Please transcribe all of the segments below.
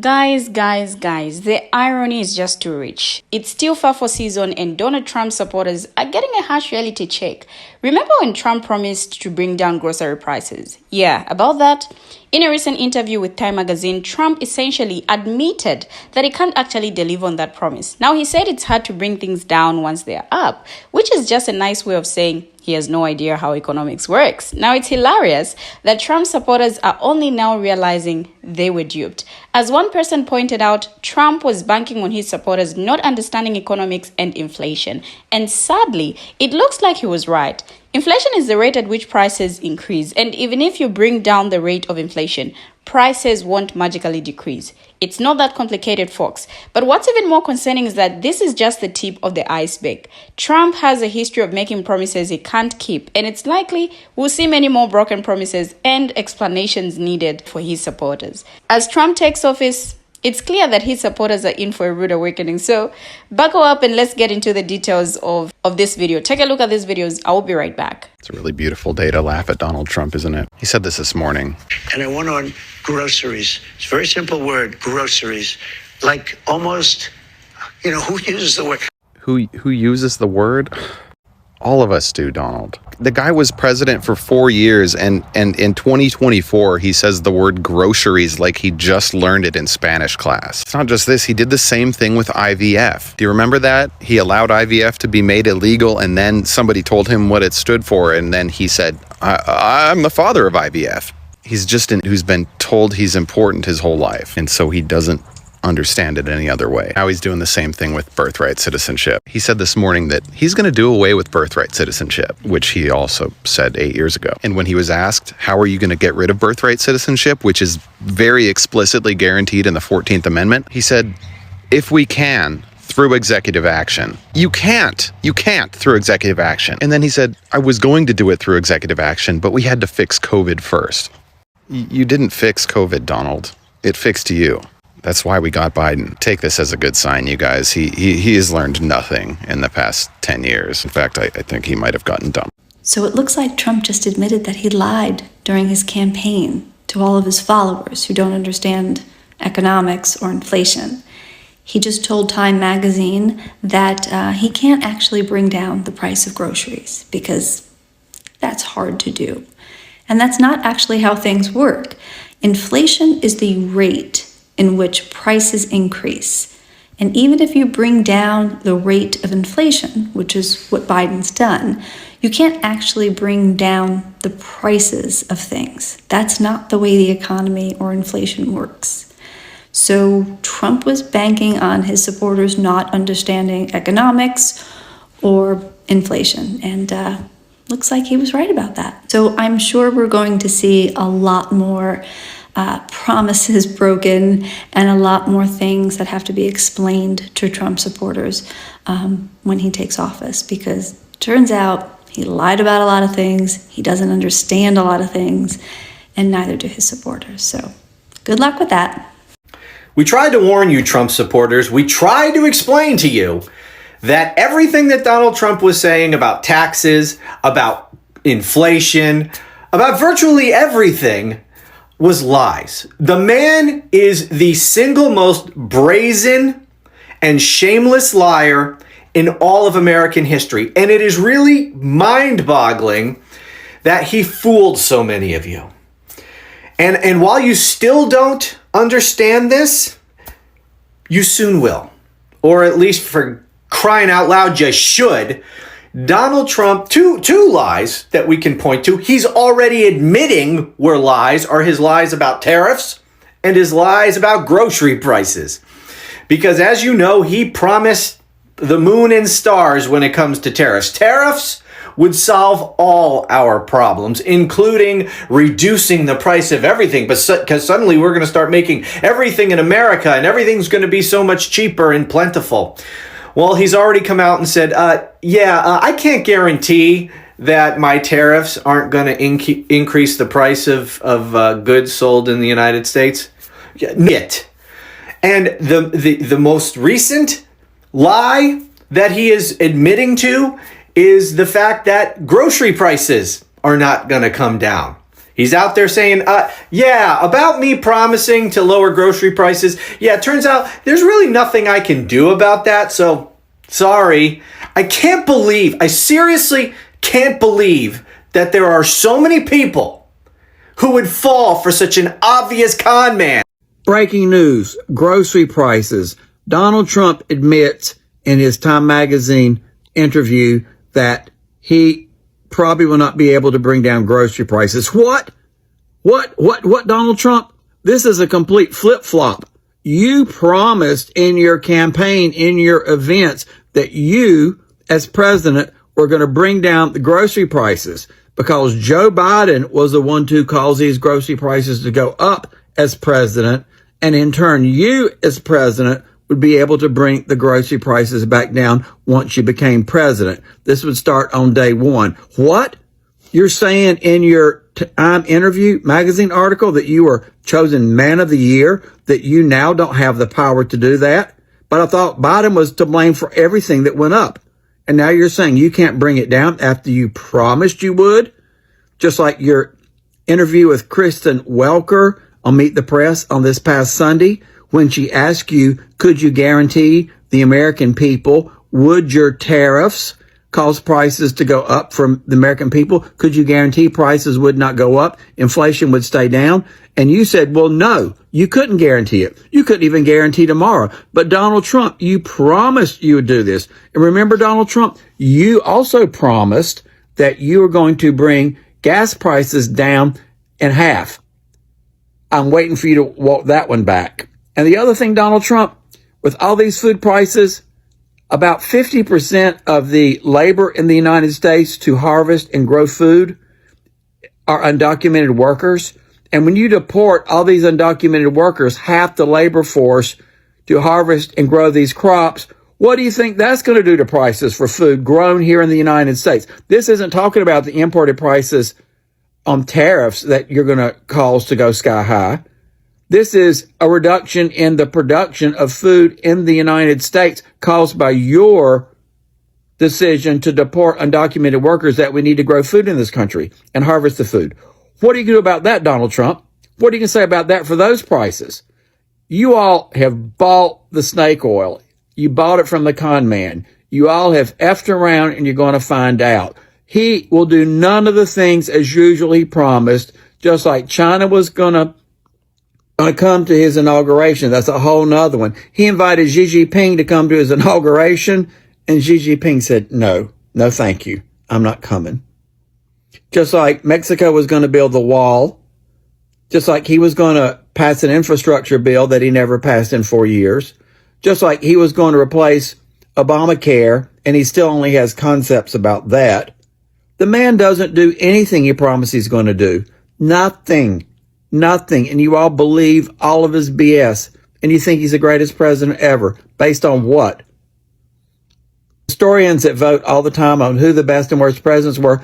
Guys, the irony is just too rich. It's still FAFO season and Donald Trump supporters are getting a harsh reality check. Remember when Trump promised to bring down grocery prices? Yeah, about that. In a recent interview with Time magazine, Trump essentially admitted that he can't actually deliver on that promise. Now, he said it's hard to bring things down once they're up, which is just a nice way of saying he has no idea how economics works. Now, it's hilarious that Trump supporters are only now realizing they were duped. As one person pointed out, Trump was banking on his supporters not understanding economics and inflation. And sadly, it looks like he was right. Inflation is the rate at which prices increase, and even if you bring down the rate of inflation, prices won't magically decrease. It's not that complicated, folks. But what's even more concerning is that this is just the tip of the iceberg. Trump has a history of making promises he can't keep, and it's likely we'll see many more broken promises and explanations needed for his supporters. As Trump takes office, it's clear that his supporters are in for a rude awakening. So buckle up and let's get into the details of this video. Take a look at these videos. I will be right back. It's a really beautiful day to laugh at Donald Trump, isn't it? He said this morning. And I went on groceries. It's a very simple word, groceries. Like almost, who uses the word? Who uses the word? All of us do, Donald. The guy was president for 4 years, and in 2024, he says the word groceries like he just learned it in Spanish class. It's not just this, he did the same thing with IVF. Do you remember that? He allowed IVF to be made illegal, and then somebody told him what it stood for, and then he said, I'm the father of IVF. He's just who's been told he's important his whole life, and so he doesn't understand it any other way. Now he's doing the same thing with birthright citizenship. He said this morning that he's going to do away with birthright citizenship, which he also said 8 years ago. And when he was asked, how are you going to get rid of birthright citizenship, which is very explicitly guaranteed in the 14th Amendment, he said, if we can, through executive action. You can't through executive action. And then he said, I was going to do it through executive action, but we had to fix COVID first. You didn't fix COVID, Donald. It fixed you. That's why we got Biden. Take this as a good sign, you guys. He has learned nothing in the past 10 years. In fact, I think he might have gotten dumb. So it looks like Trump just admitted that he lied during his campaign to all of his followers who don't understand economics or inflation. He just told Time magazine that he can't actually bring down the price of groceries because that's hard to do. And that's not actually how things work. Inflation is the rate in which prices increase. And even if you bring down the rate of inflation, which is what Biden's done, you can't actually bring down the prices of things. That's not the way the economy or inflation works. So Trump was banking on his supporters not understanding economics or inflation, and looks like he was right about that. So I'm sure we're going to see a lot more promises broken and a lot more things that have to be explained to Trump supporters when he takes office, because turns out he lied about a lot of things, he doesn't understand a lot of things, and neither do his supporters. So good luck with that. We tried to warn you, Trump supporters. We tried to explain to you that everything that Donald Trump was saying about taxes, about inflation, about virtually everything was lies. The man is the single most brazen and shameless liar in all of American history. And it is really mind-boggling that he fooled so many of you. And while you still don't understand this, you soon will. Or at least for crying out loud, you should. Donald Trump, two lies that we can point to. He's already admitting were lies, are his lies about tariffs and his lies about grocery prices. Because as you know, he promised the moon and stars when it comes to tariffs. Tariffs would solve all our problems, including reducing the price of everything. But because suddenly we're going to start making everything in America and everything's going to be so much cheaper and plentiful. Well, he's already come out and said, I can't guarantee that my tariffs aren't going to increase the price of goods sold in the United States. And the most recent lie that he is admitting to is the fact that grocery prices are not going to come down. He's out there saying, yeah, about me promising to lower grocery prices. Yeah, it turns out there's really nothing I can do about that. So sorry. I seriously can't believe that there are so many people who would fall for such an obvious con man. Breaking news, grocery prices. Donald Trump admits in his Time Magazine interview that he probably will not be able to bring down grocery prices. What, Donald Trump? This is a complete flip-flop. You promised in your campaign, in your events, that you, as president, were going to bring down the grocery prices because Joe Biden was the one who caused these grocery prices to go up as president. And in turn, you as president would be able to bring the grocery prices back down once you became president. This would start on day one. What? You're saying in your Time interview magazine article that you were chosen man of the year, that you now don't have the power to do that? But I thought Biden was to blame for everything that went up. And now you're saying you can't bring it down after you promised you would? Just like your interview with Kristen Welker on Meet the Press on this past Sunday, when she asked you, could you guarantee the American people, would your tariffs cause prices to go up from the American people? Could you guarantee prices would not go up? Inflation would stay down? And you said, well, no, you couldn't guarantee it. You couldn't even guarantee tomorrow. But Donald Trump, you promised you would do this. And remember, Donald Trump, you also promised that you were going to bring gas prices down in half. I'm waiting for you to walk that one back. And the other thing, Donald Trump, with all these food prices, about 50% of the labor in the United States to harvest and grow food are undocumented workers. And when you deport all these undocumented workers, half the labor force to harvest and grow these crops, what do you think that's going to do to prices for food grown here in the United States? This isn't talking about the imported prices on tariffs that you're going to cause to go sky high. This is a reduction in the production of food in the United States caused by your decision to deport undocumented workers that we need to grow food in this country and harvest the food. What are you going to do about that, Donald Trump? What are you going to say about that for those prices? You all have bought the snake oil. You bought it from the con man. You all have effed around and you're going to find out. He will do none of the things as usual he promised, just like China was going to come to his inauguration. That's a whole nother one. He invited Xi Jinping to come to his inauguration, and Xi Jinping said, no, thank you. I'm not coming. Just like Mexico was going to build the wall, just like he was going to pass an infrastructure bill that he never passed in 4 years, just like he was going to replace Obamacare, and he still only has concepts about that. The man doesn't do anything he promised he's going to do. Nothing. And you all believe all of his BS. And you think he's the greatest president ever. Based on what? Historians that vote all the time on who the best and worst presidents were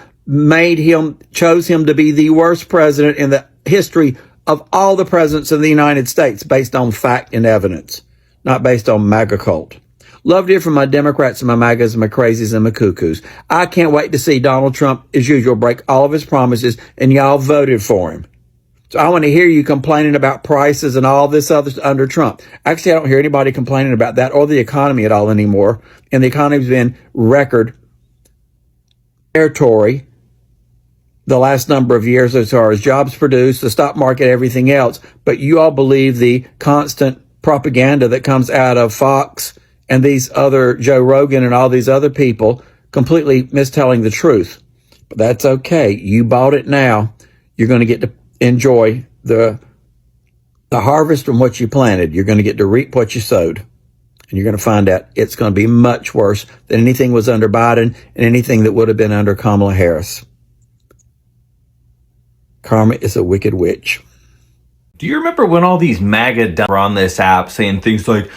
chose him to be the worst president in the history of all the presidents in the United States, based on fact and evidence, not based on MAGA cult. Love to hear from my Democrats and my MAGAs and my crazies and my cuckoos. I can't wait to see Donald Trump, as usual, break all of his promises, and y'all voted for him. So I want to hear you complaining about prices and all this other under Trump. Actually, I don't hear anybody complaining about that or the economy at all anymore. And the economy's been record territory the last number of years as far as jobs produced, the stock market, everything else. But you all believe the constant propaganda that comes out of Fox and these other Joe Rogan and all these other people completely mistelling the truth. But that's okay. You bought it now. You're going to get to enjoy the harvest from what you planted. You're going to get to reap what you sowed. And you're going to find out it's going to be much worse than anything was under Biden and anything that would have been under Kamala Harris. Karma is a wicked witch. Do you remember when all these MAGA were on this app saying things like,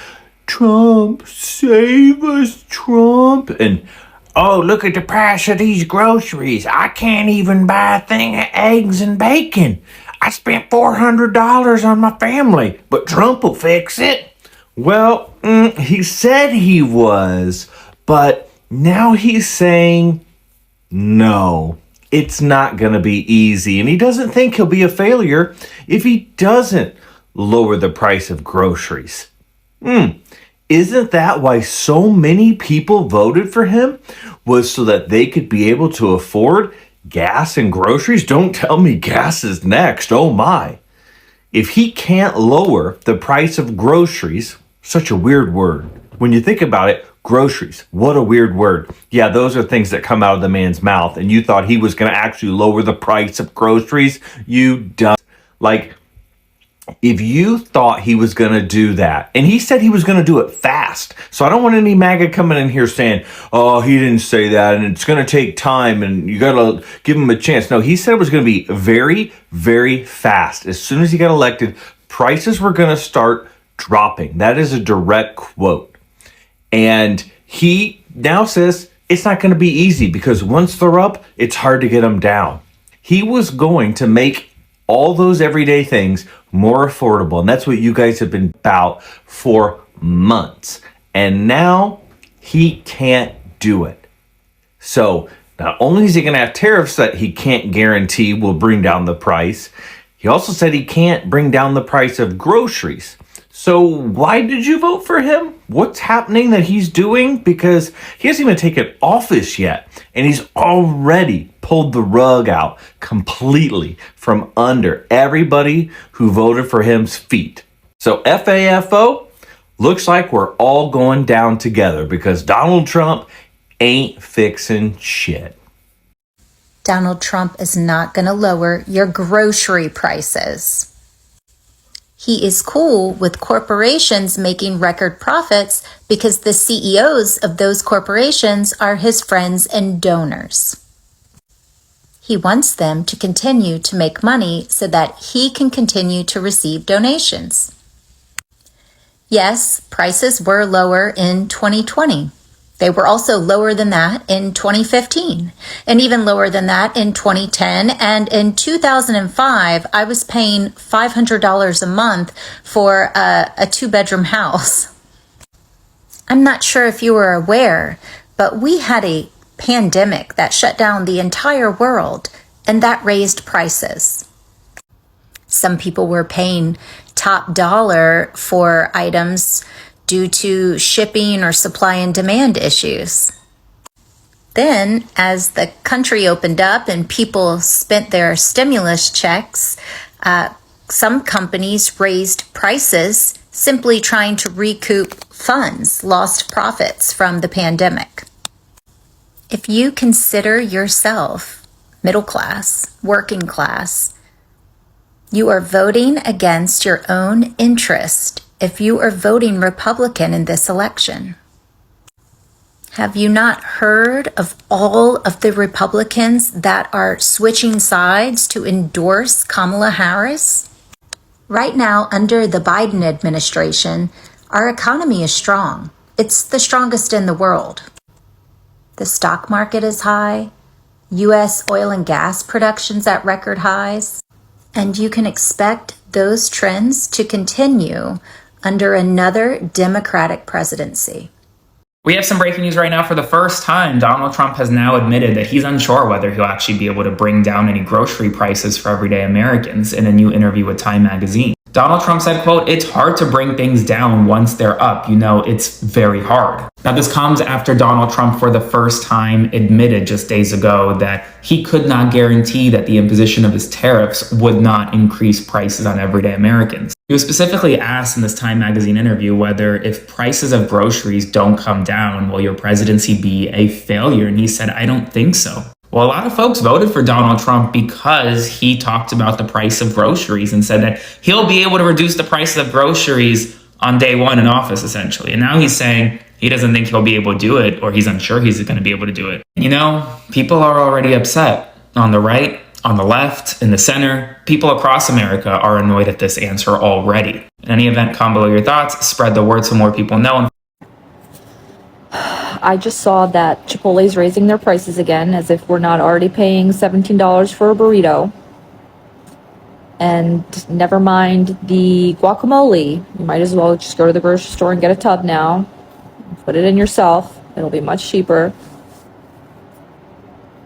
Trump, save us, Trump, and oh, look at the price of these groceries. I can't even buy a thing of eggs and bacon. I spent $400 on my family, but Trump will fix it. Well, he said he was, but now he's saying no. it's not going to be easy. And he doesn't think he'll be a failure if he doesn't lower the price of groceries. Isn't that why so many people voted for him? Was so that they could be able to afford gas and groceries? Don't tell me gas is next. Oh my. If he can't lower the price of groceries, such a weird word. When you think about it, groceries, what a weird word. Yeah, those are things that come out of the man's mouth, and you thought he was going to actually lower the price of groceries? You dumb. Like, if you thought he was going to do that, and he said he was going to do it fast. So I don't want any MAGA coming in here saying, oh, he didn't say that, and it's going to take time, and you got to give him a chance. No, he said it was going to be very, very fast. As soon as he got elected, prices were going to start dropping. That is a direct quote. And he now says it's not going to be easy because once they're up, it's hard to get them down. He was going to make all those everyday things more affordable. And that's what you guys have been about for months. And now he can't do it. So not only is he going to have tariffs that he can't guarantee will bring down the price, he also said he can't bring down the price of groceries. So why did you vote for him? What's happening that he's doing? Because he hasn't even taken office yet. And he's already pulled the rug out completely from under everybody who voted for him's feet. So FAFO, looks like we're all going down together because Donald Trump ain't fixing shit. Donald Trump is not going to lower your grocery prices. He is cool with corporations making record profits because the CEOs of those corporations are his friends and donors. He wants them to continue to make money so that he can continue to receive donations. Yes, prices were lower in 2020. They were also lower than that in 2015, and even lower than that in 2010. And in 2005, I was paying $500 a month for a two-bedroom house. I'm not sure if you were aware, but we had a pandemic that shut down the entire world, and that raised prices. Some people were paying top dollar for items due to shipping or supply and demand issues. Then, as the country opened up and people spent their stimulus checks, some companies raised prices simply trying to recoup funds, lost profits from the pandemic. If you consider yourself middle class, working class, you are voting against your own interest if you are voting Republican in this election. Have you not heard of all of the Republicans that are switching sides to endorse Kamala Harris? Right now, under the Biden administration, our economy is strong. It's the strongest in the world. The stock market is high. U.S. oil and gas production's at record highs. And you can expect those trends to continue under another Democratic presidency. We have some breaking news right now. For the first time, Donald Trump has now admitted that he's unsure whether he'll actually be able to bring down any grocery prices for everyday Americans in a new interview with Time magazine. Donald Trump said, quote, "It's hard to bring things down once they're up. You know, it's very hard." Now, this comes after Donald Trump for the first time admitted just days ago that he could not guarantee that the imposition of his tariffs would not increase prices on everyday Americans. He was specifically asked in this Time magazine interview whether if prices of groceries don't come down, will your presidency be a failure? And he said, "I don't think so." Well, a lot of folks voted for Donald Trump because he talked about the price of groceries and said that he'll be able to reduce the price of groceries on day one in office, essentially. And now he's saying he doesn't think he'll be able to do it, or he's unsure he's going to be able to do it. You know, people are already upset on the right, on the left, in the center. People across America are annoyed at this answer already. In any event, comment below your thoughts, spread the word so more people know. I just saw that Chipotle's raising their prices again, as if we're not already paying $17 for a burrito. And never mind the guacamole. You might as well just go to the grocery store and get a tub now. Put it in yourself. It'll be much cheaper.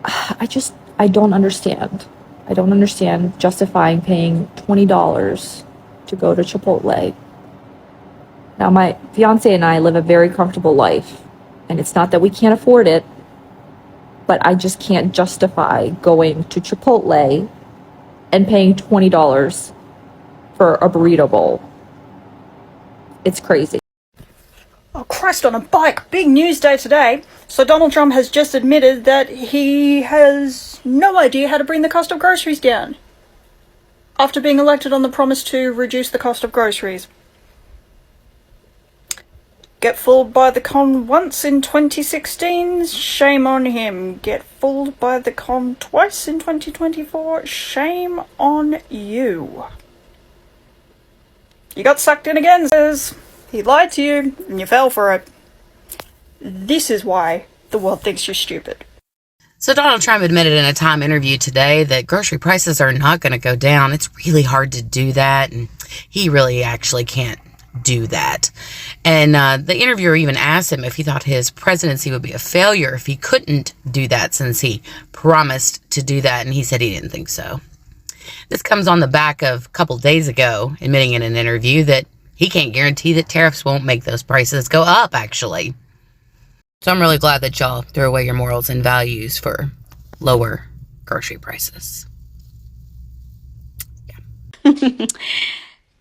I I don't understand. I don't understand justifying paying $20 to go to Chipotle. Now, my fiance and I live a very comfortable life, and it's not that we can't afford it, but I just can't justify going to Chipotle and paying $20 for a burrito bowl. It's crazy. Oh, Christ on a bike! Big news day today. So Donald Trump has just admitted that he has no idea how to bring the cost of groceries down, after being elected on the promise to reduce the cost of groceries. Get fooled by the con once in 2016, shame on him. Get fooled by the con twice in 2024, shame on you. You got sucked in again, says. He lied to you, and you fell for it. This is why the world thinks you're stupid. So Donald Trump admitted in a Time interview today that grocery prices are not going to go down. It's really hard to do that, and he really actually can't do that. And the interviewer even asked him if he thought his presidency would be a failure if he couldn't do that, since he promised to do that, and he said he didn't think so. This comes on the back of a couple days ago admitting in an interview that he can't guarantee that tariffs won't make those prices go up, actually. So I'm really glad that y'all threw away your morals and values for lower grocery prices. Yeah.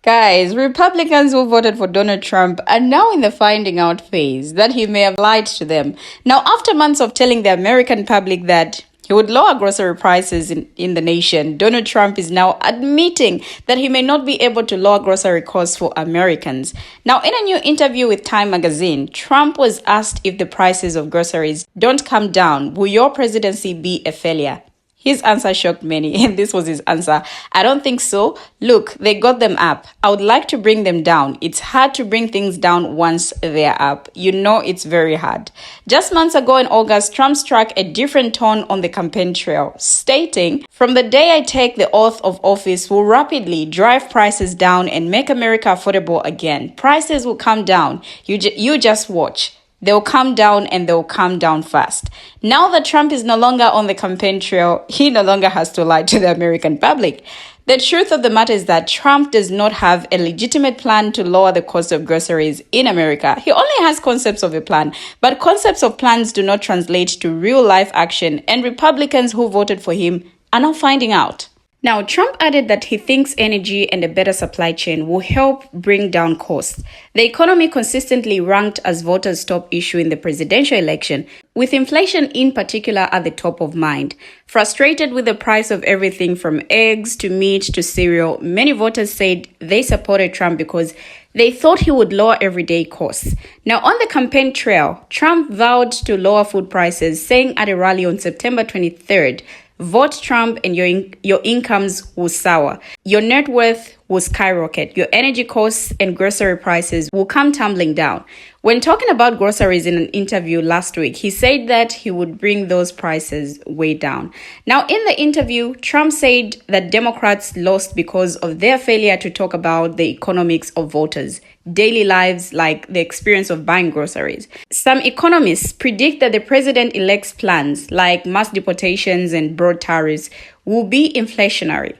Guys, Republicans who voted for Donald Trump are now in the finding out phase that he may have lied to them. Now, after months of telling the American public that he would lower grocery prices in the nation, Donald Trump is now admitting that he may not be able to lower grocery costs for Americans. Now, in a new interview with Time magazine, Trump was asked if the prices of groceries don't come down, will your presidency be a failure? His answer shocked many, and this was his answer. I don't think so. Look, they got them up. I would like to bring them down. It's hard to bring things down once they're up. You know it's very hard. Just months ago in August, Trump struck a different tone on the campaign trail, stating, "From the day I take the oath of office, we'll rapidly drive prices down and make America affordable again. Prices will come down. You just watch. They'll come down, and they'll come down fast." Now that Trump is no longer on the campaign trail, he no longer has to lie to the American public. The truth of the matter is that Trump does not have a legitimate plan to lower the cost of groceries in America. He only has concepts of a plan, but concepts of plans do not translate to real-life action, and Republicans who voted for him are now finding out. Now, Trump added that he thinks energy and a better supply chain will help bring down costs. The economy consistently ranked as voters' top issue in the presidential election, with inflation in particular at the top of mind. Frustrated with the price of everything from eggs to meat to cereal, many voters said they supported Trump because they thought he would lower everyday costs. Now, on the campaign trail, Trump vowed to lower food prices, saying at a rally on September 23rd, "Vote Trump and your incomes will soar. Your net worth will skyrocket. Your energy costs and grocery prices will come tumbling down." When talking about groceries in an interview last week, he said that he would bring those prices way down. Now, in the interview, Trump said that Democrats lost because of their failure to talk about the economics of voters' daily lives, like the experience of buying groceries. Some economists predict that the president-elect's plans, like mass deportations and broad tariffs, will be inflationary.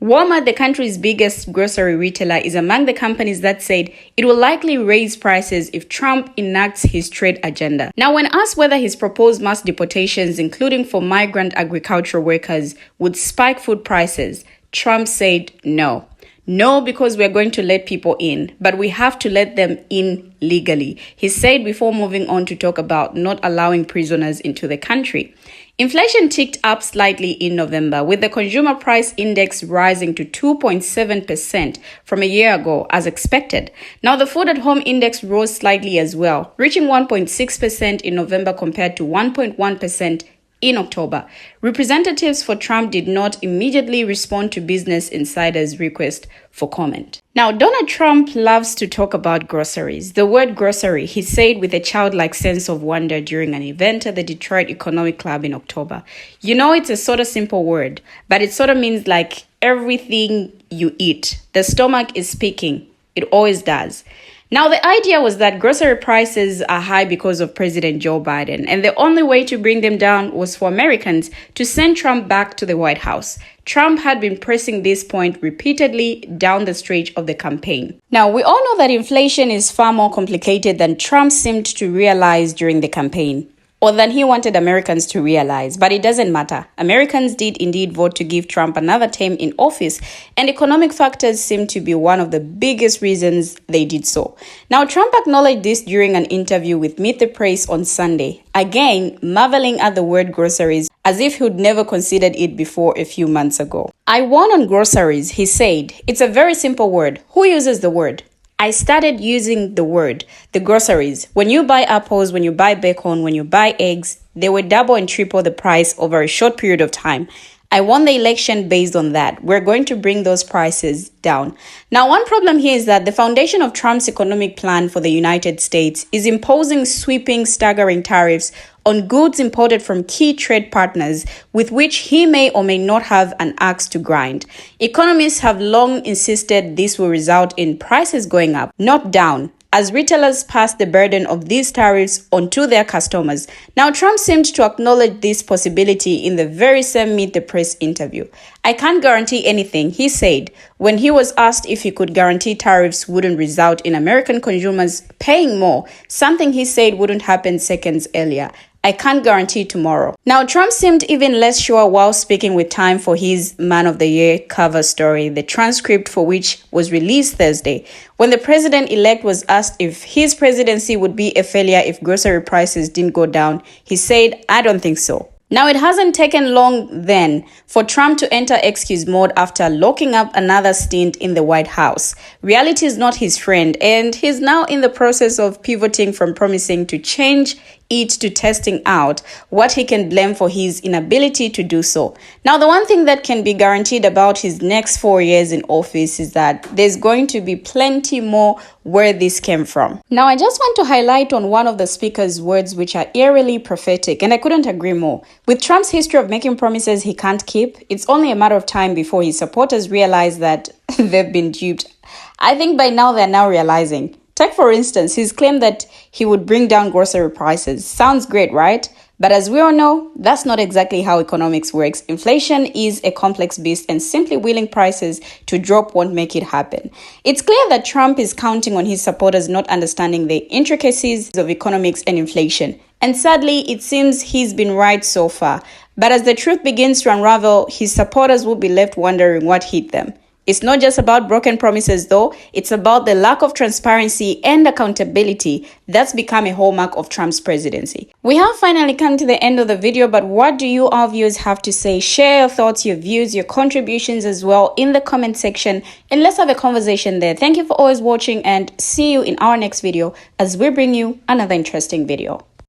Walmart, the country's biggest grocery retailer, is among the companies that said it will likely raise prices if Trump enacts his trade agenda. Now, when asked whether his proposed mass deportations, including for migrant agricultural workers, would spike food prices, Trump said no. No, because we're going to let people in, but we have to let them in legally, he said before moving on to talk about not allowing prisoners into the country. Inflation ticked up slightly in November, with the consumer price index rising to 2.7% from a year ago, as expected. Now, the food at home index rose slightly as well, reaching 1.6% in November compared to 1.1% in October. Representatives for Trump did not immediately respond to Business Insider's request for comment. Now, Donald Trump loves to talk about groceries. The word grocery, he said with a childlike sense of wonder during an event at the Detroit Economic Club in October. You know, it's a sort of simple word, but it sort of means like everything you eat. The stomach is speaking. It always does. Now, the idea was that grocery prices are high because of President Joe Biden, and the only way to bring them down was for Americans to send Trump back to the White House. Trump had been pressing this point repeatedly down the stretch of the campaign. Now, we all know that inflation is far more complicated than Trump seemed to realize during the campaign, or than he wanted Americans to realize, but it doesn't matter. Americans did indeed vote to give Trump another term in office, and economic factors seem to be one of the biggest reasons they did so. Now, Trump acknowledged this during an interview with Meet the Press on Sunday, again marveling at the word groceries as if he'd never considered it before a few months ago. "I won on groceries," he said. "It's a very simple word. Who uses the word? I started using the word, the groceries. When you buy apples, when you buy bacon, when you buy eggs, they were double and triple the price over a short period of time. I won the election based on that. We're going to bring those prices down." Now, one problem here is that the foundation of Trump's economic plan for the United States is imposing sweeping, staggering tariffs on goods imported from key trade partners with which he may or may not have an axe to grind. Economists have long insisted this will result in prices going up, not down, as retailers pass the burden of these tariffs onto their customers. Now, Trump seemed to acknowledge this possibility in the very same Meet the Press interview. "I can't guarantee anything," he said, when he was asked if he could guarantee tariffs wouldn't result in American consumers paying more, something he said wouldn't happen seconds earlier. "I can't guarantee tomorrow." Now, Trump seemed even less sure while speaking with Time for his Man of the Year cover story, the transcript for which was released Thursday. When the president-elect was asked if his presidency would be a failure if grocery prices didn't go down, he said, "I don't think so." Now, it hasn't taken long then for Trump to enter excuse mode after locking up another stint in the White House. Reality is not his friend, and he's now in the process of pivoting from promising to change it to testing out what he can blame for his inability to do so. Now, the one thing that can be guaranteed about his next 4 years in office is that there's going to be plenty more where this came from. Now, I just want to highlight on one of the speaker's words which are eerily prophetic, and I couldn't agree more. With Trump's history of making promises he can't keep, it's only a matter of time before his supporters realize that they've been duped. I think by now they're now realizing. Take, for instance, his claim that he would bring down grocery prices. Sounds great, right? But as we all know, that's not exactly how economics works. Inflation is a complex beast, and simply willing prices to drop won't make it happen. It's clear that Trump is counting on his supporters not understanding the intricacies of economics and inflation. And sadly, it seems he's been right so far. But as the truth begins to unravel, his supporters will be left wondering what hit them. It's not just about broken promises, though. It's about the lack of transparency and accountability that's become a hallmark of Trump's presidency. We have finally come to the end of the video, but what do you, our viewers, have to say? Share your thoughts, your views, your contributions as well in the comment section, and let's have a conversation there. Thank you for always watching, and see you in our next video as we bring you another interesting video.